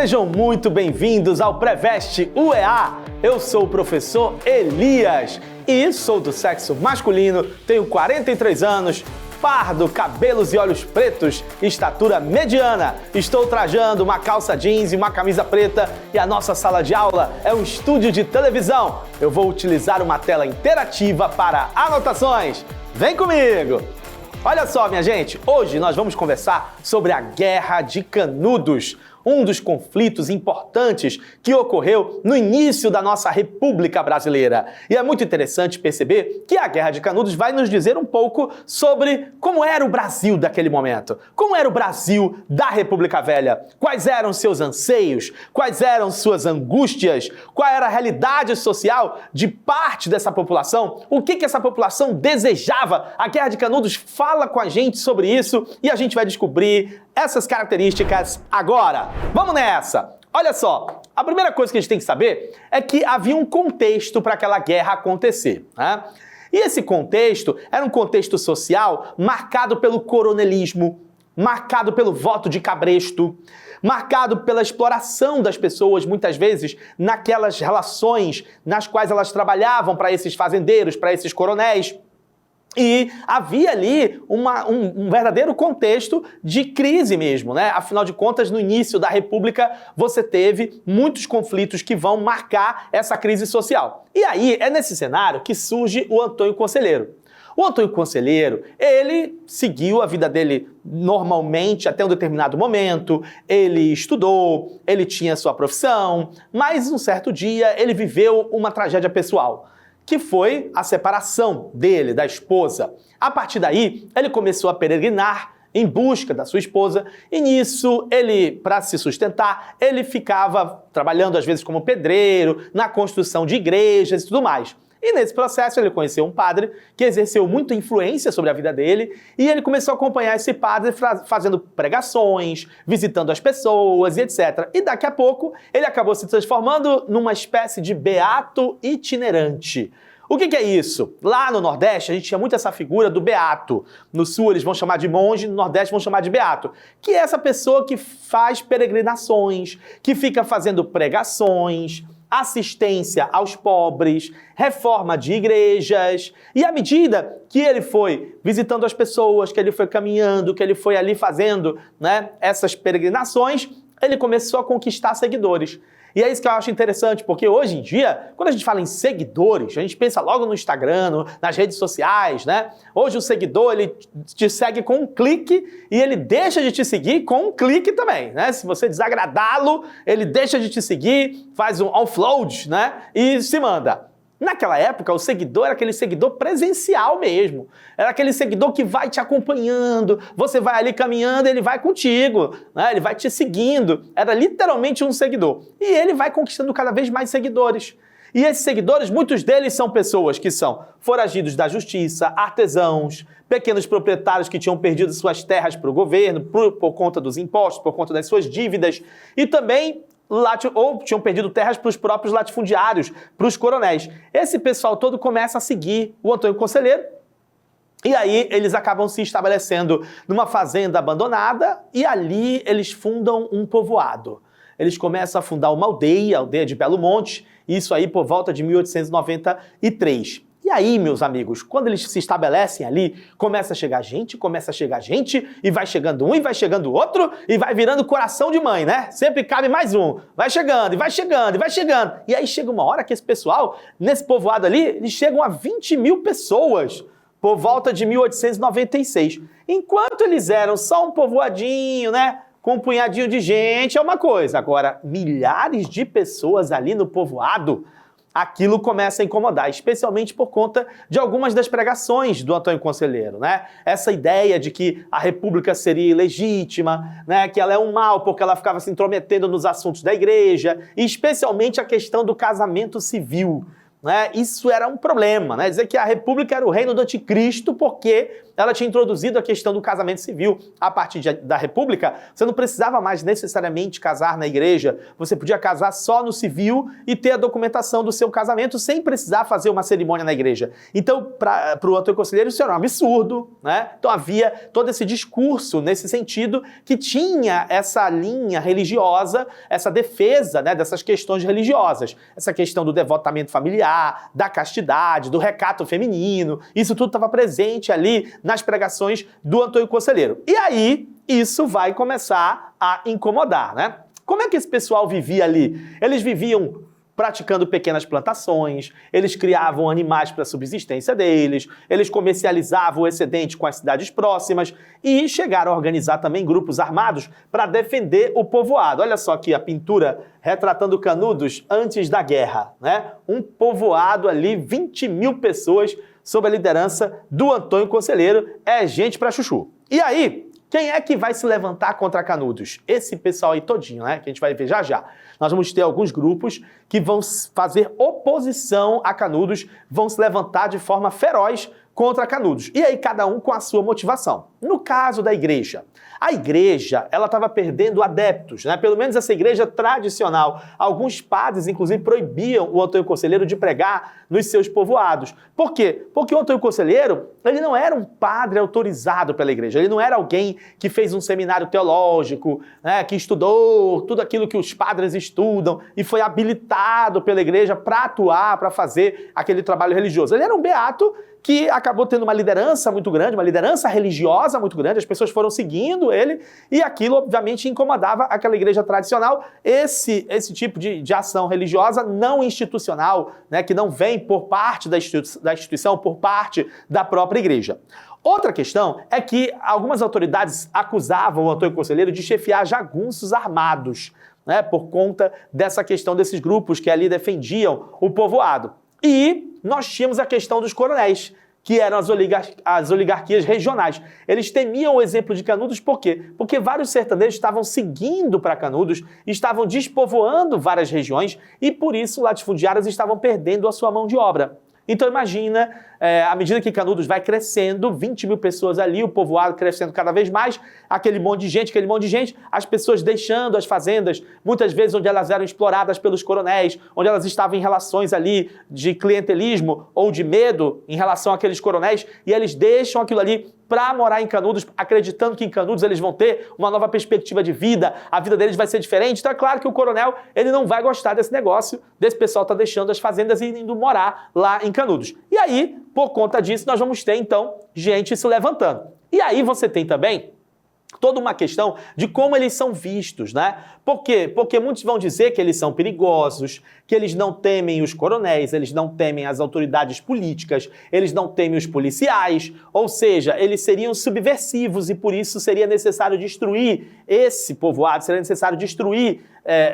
Sejam muito bem-vindos ao Preveste UEA. Eu sou o professor Elias e sou do sexo masculino, tenho 43 anos, pardo, cabelos e olhos pretos, estatura mediana. Estou trajando uma calça jeans e uma camisa preta e a nossa sala de aula é um estúdio de televisão. Eu vou utilizar uma tela interativa para anotações. Vem comigo! Olha só, minha gente, hoje nós vamos conversar sobre a Guerra de Canudos, um dos conflitos importantes que ocorreu no início da nossa República Brasileira. E é muito interessante perceber que a Guerra de Canudos vai nos dizer um pouco sobre como era o Brasil daquele momento, como era o Brasil da República Velha, quais eram seus anseios, quais eram suas angústias, qual era a realidade social de parte dessa população, o que essa população desejava. A Guerra de Canudos fala com a gente sobre isso e a gente vai descobrir essas características agora. Vamos nessa! Olha só, a primeira coisa que a gente tem que saber é que havia um contexto para aquela guerra acontecer, né? E esse contexto era um contexto social marcado pelo coronelismo, marcado pelo voto de cabresto, marcado pela exploração das pessoas, muitas vezes, naquelas relações nas quais elas trabalhavam para esses fazendeiros, para esses coronéis. E havia ali um verdadeiro contexto de crise mesmo, né? Afinal de contas, no início da República, você teve muitos conflitos que vão marcar essa crise social. E aí, é nesse cenário que surge o Antônio Conselheiro. O Antônio Conselheiro, ele seguiu a vida dele normalmente até um determinado momento, ele estudou, ele tinha sua profissão, mas um certo dia ele viveu uma tragédia pessoal, que foi a separação dele, da esposa. A partir daí, ele começou a peregrinar em busca da sua esposa e nisso, ele, para se sustentar, ele ficava trabalhando às vezes como pedreiro, na construção de igrejas e tudo mais. E nesse processo ele conheceu um padre que exerceu muita influência sobre a vida dele e ele começou a acompanhar esse padre fazendo pregações, visitando as pessoas e etc. E daqui a pouco ele acabou se transformando numa espécie de beato itinerante. O que é isso? Lá no Nordeste a gente tinha muito essa figura do beato. No Sul eles vão chamar de monge, no Nordeste vão chamar de beato. Que é essa pessoa que faz peregrinações, que fica fazendo pregações, assistência aos pobres, reforma de igrejas. E à medida que ele foi visitando as pessoas, que ele foi caminhando, que ele foi ali fazendo, né, essas peregrinações, ele começou a conquistar seguidores. E é isso que eu acho interessante, porque hoje em dia, quando a gente fala em seguidores, a gente pensa logo no Instagram, nas redes sociais, né? Hoje o seguidor, ele te segue com um clique e ele deixa de te seguir com um clique também, né? Se você desagradá-lo, ele deixa de te seguir, faz um offload, né? E se manda. Naquela época, o seguidor era aquele seguidor presencial mesmo. Era aquele seguidor que vai te acompanhando, você vai ali caminhando, ele vai contigo, né? Ele vai te seguindo. Era literalmente um seguidor. E ele vai conquistando cada vez mais seguidores. E esses seguidores, muitos deles são pessoas que são foragidos da justiça, artesãos, pequenos proprietários que tinham perdido suas terras para o governo por conta dos impostos, por conta das suas dívidas, e também ou tinham perdido terras para os próprios latifundiários, para os coronéis. Esse pessoal todo começa a seguir o Antônio Conselheiro e aí eles acabam se estabelecendo numa fazenda abandonada e ali eles fundam um povoado. Eles começam a fundar uma aldeia, a aldeia de Belo Monte, isso aí por volta de 1893. E aí, meus amigos, quando eles se estabelecem ali, começa a chegar gente, e vai chegando um, e vai chegando outro, e vai virando coração de mãe, né? Sempre cabe mais um. Vai chegando, e vai chegando, e vai chegando. E aí chega uma hora que esse pessoal, nesse povoado ali, eles chegam a 20 mil pessoas, por volta de 1896. Enquanto eles eram só um povoadinho, né? Com um punhadinho de gente, é uma coisa. Agora, milhares de pessoas ali no povoado, aquilo começa a incomodar, especialmente por conta de algumas das pregações do Antônio Conselheiro, né? Essa ideia de que a República seria ilegítima, né? Que ela é um mal porque ela ficava se intrometendo nos assuntos da igreja, e especialmente a questão do casamento civil, né? Isso era um problema, né? Dizer que a República era o reino do anticristo porque ela tinha introduzido a questão do casamento civil. A partir da República, você não precisava mais necessariamente casar na igreja, você podia casar só no civil e ter a documentação do seu casamento sem precisar fazer uma cerimônia na igreja. Então, para o Antônio Conselheiro, isso era um absurdo, né? Então havia todo esse discurso nesse sentido que tinha essa linha religiosa, essa defesa, né, dessas questões religiosas, essa questão do devotamento familiar, da castidade, do recato feminino, isso tudo estava presente ali nas pregações do Antônio Conselheiro. E aí, isso vai começar a incomodar, né? Como é que esse pessoal vivia ali? Eles viviam praticando pequenas plantações, eles criavam animais para a subsistência deles, eles comercializavam o excedente com as cidades próximas e chegaram a organizar também grupos armados para defender o povoado. Olha só aqui a pintura retratando Canudos antes da guerra, né? Um povoado ali, 20 mil pessoas sob a liderança do Antônio Conselheiro, é gente para chuchu. E aí, quem é que vai se levantar contra Canudos? Esse pessoal aí todinho, né? Que a gente vai ver já já. Nós vamos ter alguns grupos que vão fazer oposição a Canudos, vão se levantar de forma feroz contra Canudos. E aí cada um com a sua motivação. No caso da igreja, a igreja, ela estava perdendo adeptos, né? Pelo menos essa igreja tradicional. Alguns padres, inclusive, proibiam o Antônio Conselheiro de pregar nos seus povoados. Por quê? Porque o Antônio Conselheiro, ele não era um padre autorizado pela igreja. Ele não era alguém que fez um seminário teológico, né? Que estudou tudo aquilo que os padres estudam e foi habilitado pela igreja para atuar, para fazer aquele trabalho religioso. Ele era um beato que acabou tendo uma liderança muito grande, uma liderança religiosa muito grande, as pessoas foram seguindo ele e aquilo obviamente incomodava aquela igreja tradicional, esse tipo de ação religiosa não institucional, né, que não vem por parte da instituição, por parte da própria igreja. Outra questão é que algumas autoridades acusavam o Antônio Conselheiro de chefiar jagunços armados, né, por conta dessa questão desses grupos que ali defendiam o povoado. E nós tínhamos a questão dos coronéis, que eram as oligarquias regionais. Eles temiam o exemplo de Canudos, por quê? Porque vários sertanejos estavam seguindo para Canudos, estavam despovoando várias regiões e por isso latifundiários estavam perdendo a sua mão de obra. Então imagina, à medida que Canudos vai crescendo, 20 mil pessoas ali, o povoado crescendo cada vez mais, aquele monte de gente, as pessoas deixando as fazendas, muitas vezes onde elas eram exploradas pelos coronéis, onde elas estavam em relações ali de clientelismo ou de medo em relação àqueles coronéis, e eles deixam aquilo ali para morar em Canudos, acreditando que em Canudos eles vão ter uma nova perspectiva de vida, a vida deles vai ser diferente. Então é claro que o coronel, ele não vai gostar desse negócio, desse pessoal tá deixando as fazendas e indo morar lá em Canudos. E aí, por conta disso, nós vamos ter, então, gente se levantando. E aí você tem também toda uma questão de como eles são vistos, né? Por quê? Porque muitos vão dizer que eles são perigosos, que eles não temem os coronéis, eles não temem as autoridades políticas, eles não temem os policiais, ou seja, eles seriam subversivos e por isso seria necessário destruir esse povoado, seria necessário destruir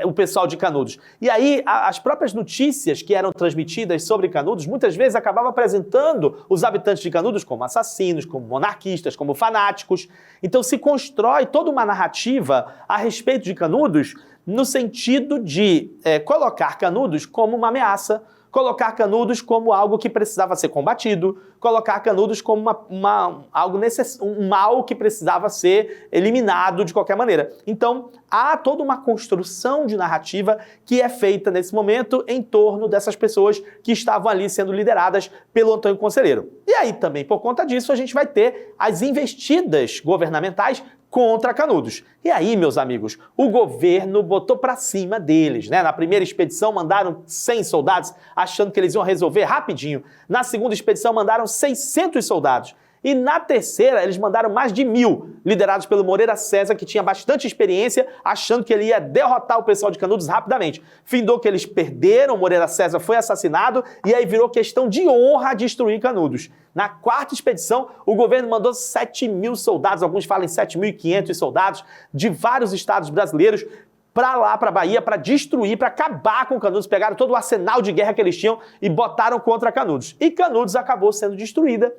o pessoal de Canudos. E aí, as próprias notícias que eram transmitidas sobre Canudos, muitas vezes acabavam apresentando os habitantes de Canudos como assassinos, como monarquistas, como fanáticos. Então se constrói toda uma narrativa a respeito de Canudos no sentido de colocar Canudos como uma ameaça, colocar Canudos como algo que precisava ser combatido, colocar Canudos como um mal que precisava ser eliminado de qualquer maneira. Então, há toda uma construção de narrativa que é feita nesse momento em torno dessas pessoas que estavam ali sendo lideradas pelo Antônio Conselheiro. E aí também, por conta disso, a gente vai ter as investidas governamentais contra Canudos. E aí, meus amigos, o governo botou pra cima deles, né? Na primeira expedição mandaram 100 soldados, achando que eles iam resolver rapidinho. Na segunda expedição mandaram 600 soldados. E na terceira, eles mandaram mais de 1000, liderados pelo Moreira César, que tinha bastante experiência, achando que ele ia derrotar o pessoal de Canudos rapidamente. Findou que eles perderam, Moreira César foi assassinado, e aí virou questão de honra destruir Canudos. Na quarta expedição, o governo mandou 7.000 soldados, alguns falam em 7.500 soldados, de vários estados brasileiros, para lá, para a Bahia, para destruir, para acabar com Canudos. Pegaram todo o arsenal de guerra que eles tinham e botaram contra Canudos. E Canudos acabou sendo destruída.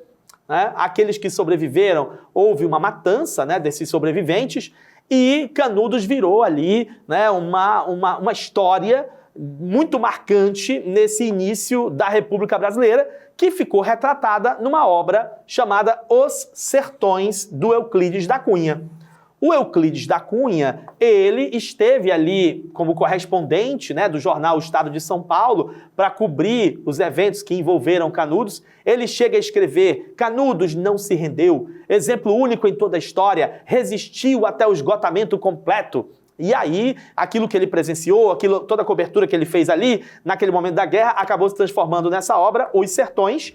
Né? Aqueles que sobreviveram, houve uma matança, né, desses sobreviventes e Canudos virou ali, né, uma história muito marcante nesse início da República Brasileira, que ficou retratada numa obra chamada Os Sertões, do Euclides da Cunha. O Euclides da Cunha, ele esteve ali como correspondente, né, do jornal Estado de São Paulo para cobrir os eventos que envolveram Canudos. Ele chega a escrever: Canudos não se rendeu, exemplo único em toda a história, resistiu até o esgotamento completo. E aí, aquilo que ele presenciou, toda a cobertura que ele fez ali, naquele momento da guerra, acabou se transformando nessa obra, Os Sertões,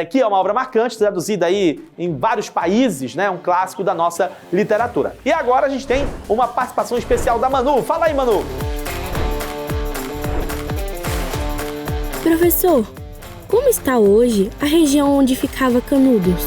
que é uma obra marcante, traduzida aí em vários países, né? Um clássico da nossa literatura. E agora a gente tem uma participação especial da Manu. Fala aí, Manu! Professor, como está hoje a região onde ficava Canudos?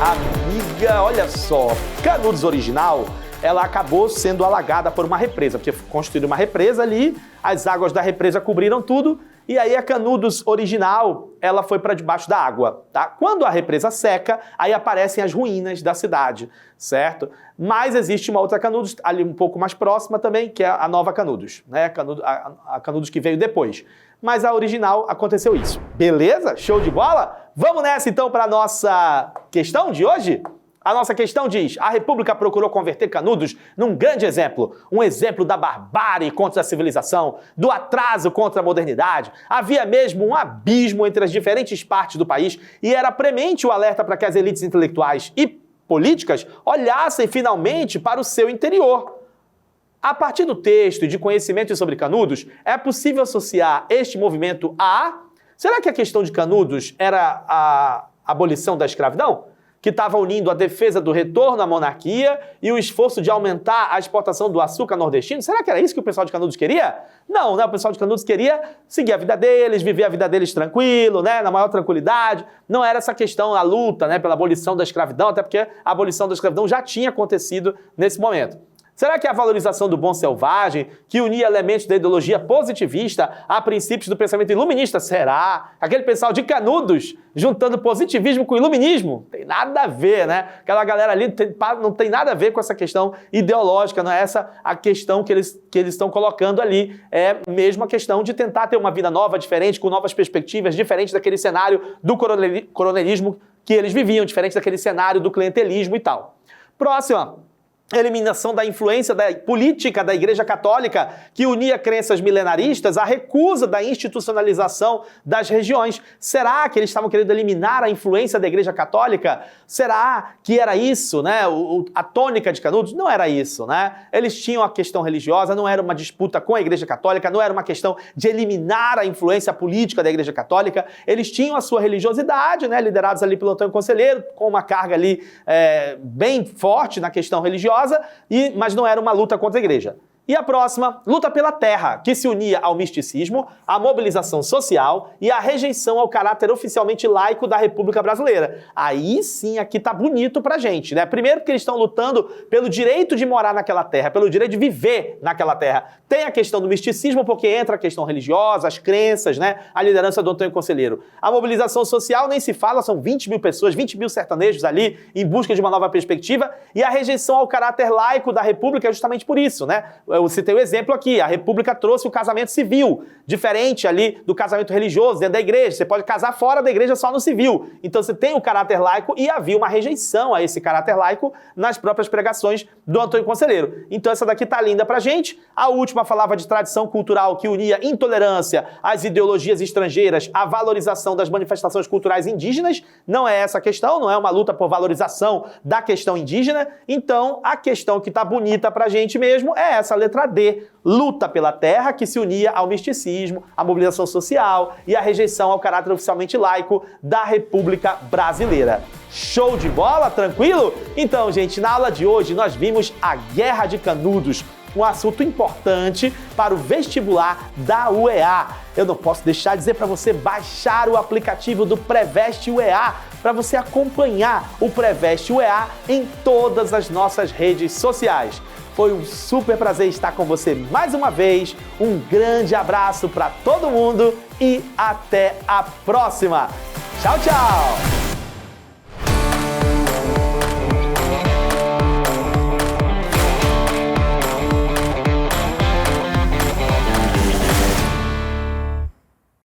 Amiga, olha só, Canudos original, ela acabou sendo alagada por uma represa, porque construíram uma represa ali, as águas da represa cobriram tudo, e aí a Canudos original, ela foi para debaixo da água, tá? Quando a represa seca, aí aparecem as ruínas da cidade, certo? Mas existe uma outra Canudos ali um pouco mais próxima também, que é a nova Canudos, né? A Canudos que veio depois. Mas a original aconteceu isso. Beleza? Show de bola? Vamos nessa então para a nossa questão de hoje? A nossa questão diz: a República procurou converter Canudos num grande exemplo, um exemplo da barbárie contra a civilização, do atraso contra a modernidade. Havia mesmo um abismo entre as diferentes partes do país e era premente o alerta para que as elites intelectuais e políticas olhassem finalmente para o seu interior. A partir do texto e de conhecimento sobre Canudos, é possível associar este movimento a... Será que a questão de Canudos era a abolição da escravidão? Que estava unindo a defesa do retorno à monarquia e o esforço de aumentar a exportação do açúcar nordestino? Será que era isso que o pessoal de Canudos queria? Não, né? O pessoal de Canudos queria seguir a vida deles, viver a vida deles tranquilo, né? Na maior tranquilidade. Não era essa questão, a luta, né, pela abolição da escravidão, até porque a abolição da escravidão já tinha acontecido nesse momento. Será que a valorização do bom selvagem, que unia elementos da ideologia positivista a princípios do pensamento iluminista? Será? Aquele pessoal de Canudos juntando positivismo com iluminismo? Tem nada a ver, né? Aquela galera ali não tem nada a ver com essa questão ideológica, não é essa a questão que eles estão colocando ali. É mesmo a questão de tentar ter uma vida nova, diferente, com novas perspectivas, diferente daquele cenário do coronelismo que eles viviam, diferente daquele cenário do clientelismo e tal. Próxima. Eliminação da influência da política da Igreja Católica, que unia crenças milenaristas à recusa da institucionalização das regiões. Será que eles estavam querendo eliminar a influência da Igreja Católica? Será que era isso, né? A tônica de Canudos? Não era isso, né? Eles tinham a questão religiosa, não era uma disputa com a Igreja Católica, não era uma questão de eliminar a influência política da Igreja Católica. Eles tinham a sua religiosidade, né? Liderados ali pelo Antônio Conselheiro, com uma carga ali bem forte na questão religiosa, mas não era uma luta contra a igreja. E a próxima, luta pela terra, que se unia ao misticismo, à mobilização social e à rejeição ao caráter oficialmente laico da República Brasileira. Aí sim, aqui tá bonito pra gente, né? Primeiro porque eles estão lutando pelo direito de morar naquela terra, pelo direito de viver naquela terra. Tem a questão do misticismo, porque entra a questão religiosa, as crenças, né? A liderança do Antônio Conselheiro. A mobilização social nem se fala, são 20 mil pessoas, 20 mil sertanejos ali em busca de uma nova perspectiva, e a rejeição ao caráter laico da República é justamente por isso, né? Eu citei o exemplo aqui, a República trouxe o casamento civil, diferente ali do casamento religioso dentro da igreja. Você pode casar fora da igreja só no civil. Então você tem o caráter laico e havia uma rejeição a esse caráter laico nas próprias pregações do Antônio Conselheiro. Então essa daqui tá linda pra gente. A última falava de tradição cultural que unia intolerância às ideologias estrangeiras, a valorização das manifestações culturais indígenas. Não é essa a questão, não é uma luta por valorização da questão indígena. Então a questão que tá bonita pra gente mesmo é essa letra D, luta pela terra, que se unia ao misticismo, à mobilização social e à rejeição ao caráter oficialmente laico da República Brasileira. Show de bola? Tranquilo? Então, gente, na aula de hoje nós vimos a Guerra de Canudos, um assunto importante para o vestibular da UEA. Eu não posso deixar de dizer para você baixar o aplicativo do Preveste UEA, para você acompanhar o Preveste UEA em todas as nossas redes sociais. Foi um super prazer estar com você mais uma vez. Um grande abraço para todo mundo e até a próxima. Tchau, tchau!